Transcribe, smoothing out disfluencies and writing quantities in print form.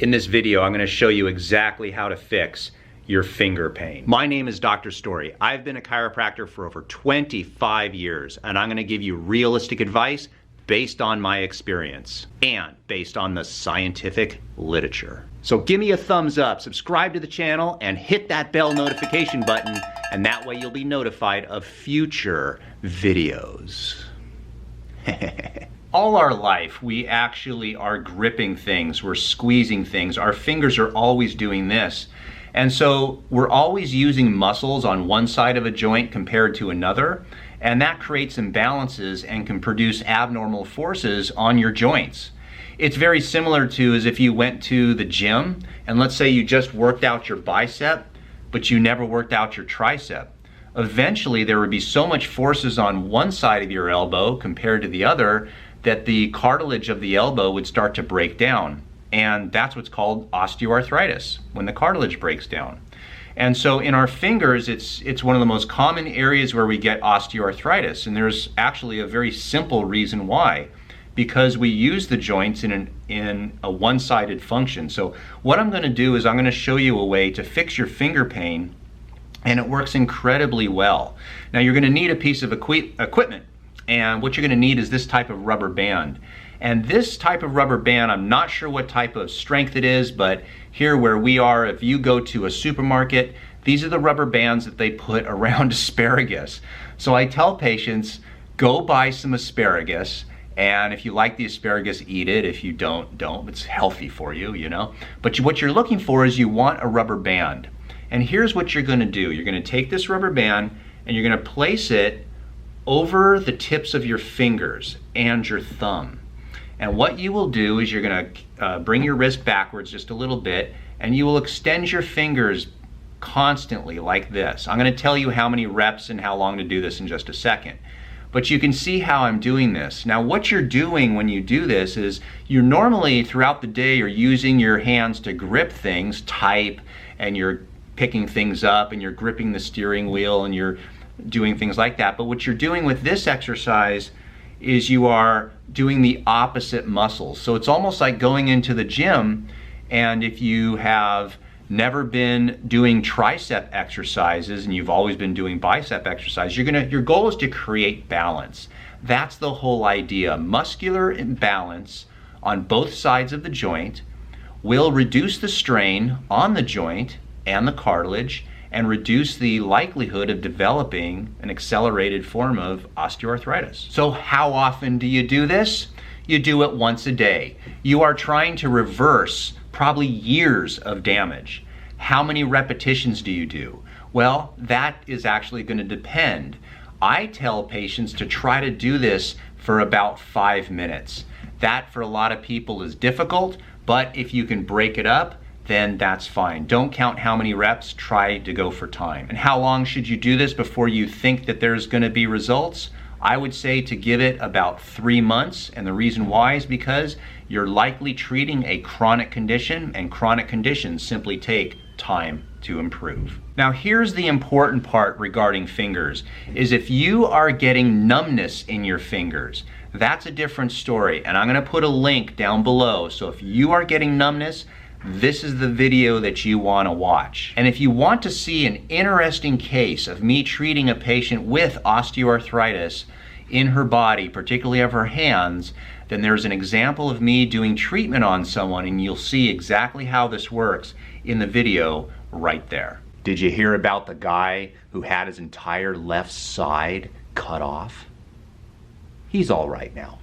In this video, I'm going to show you exactly how to fix your finger pain. My name is Dr. Story. I've been a chiropractor for over 25 years, and I'm going to give you realistic advice based on my experience and based on the scientific literature. So give me a thumbs up, subscribe to the channel, and hit that bell notification button, and that way you'll be notified of future videos. All our life, we actually are gripping things, we're squeezing things, our fingers are always doing this. And so we're always using muscles on one side of a joint compared to another, and that creates imbalances and can produce abnormal forces on your joints. It's very similar to as if you went to the gym, and let's say you just worked out your bicep, but you never worked out your tricep. Eventually there would be so much forces on one side of your elbow compared to the other that the cartilage of the elbow would start to break down. And that's what's called osteoarthritis, when the cartilage breaks down. And so in our fingers, it's one of the most common areas where we get osteoarthritis. And there's actually a very simple reason why. Because we use the joints in a one-sided function. So what I'm going to do is I'm going to show you a way to fix your finger pain, and it works incredibly well. Now you're going to need a piece of equipment. And what you're going to need is this type of rubber band. And this type of rubber band, I'm not sure what type of strength it is, but here where we are, if you go to a supermarket, these are the rubber bands that they put around asparagus. So I tell patients, go buy some asparagus, and if you like the asparagus, eat it. If you don't. It's healthy for you, you know. But what you're looking for is you want a rubber band. And here's what you're going to do. You're going to take this rubber band and you're going to place it over the tips of your fingers and your thumb. And what you will do is you're going to bring your wrist backwards just a little bit, and you will extend your fingers constantly like this. I'm going to tell you how many reps and how long to do this in just a second. But you can see how I'm doing this. Now what you're doing when you do this is you normally throughout the day are using your hands to grip things, type, and you're picking things up and you're gripping the steering wheel and you're doing things like that. But what you're doing with this exercise is you are doing the opposite muscles. So it's almost like going into the gym, and if you have never been doing tricep exercises and you've always been doing bicep exercise, your goal is to create balance. That's the whole idea. Muscular imbalance on both sides of the joint will reduce the strain on the joint and the cartilage and reduce the likelihood of developing an accelerated form of osteoarthritis. So how often do you do this? You do it once a day. You are trying to reverse probably years of damage. How many repetitions do you do? Well, that is actually going to depend. I tell patients to try to do this for about 5 minutes. That for a lot of people is difficult, but if you can break it up, then that's fine. Don't count how many reps, try to go for time. And how long should you do this before you think that there's going to be results? I would say to give it about 3 months, and the reason why is because you're likely treating a chronic condition, and chronic conditions simply take time to improve. Now here's the important part regarding fingers, is if you are getting numbness in your fingers, that's a different story, and I'm going to put a link down below. So if you are getting numbness, this is the video that you want to watch. And if you want to see an interesting case of me treating a patient with osteoarthritis in her body, particularly of her hands, then there's an example of me doing treatment on someone, and you'll see exactly how this works in the video right there. Did you hear about the guy who had his entire left side cut off? He's all right now.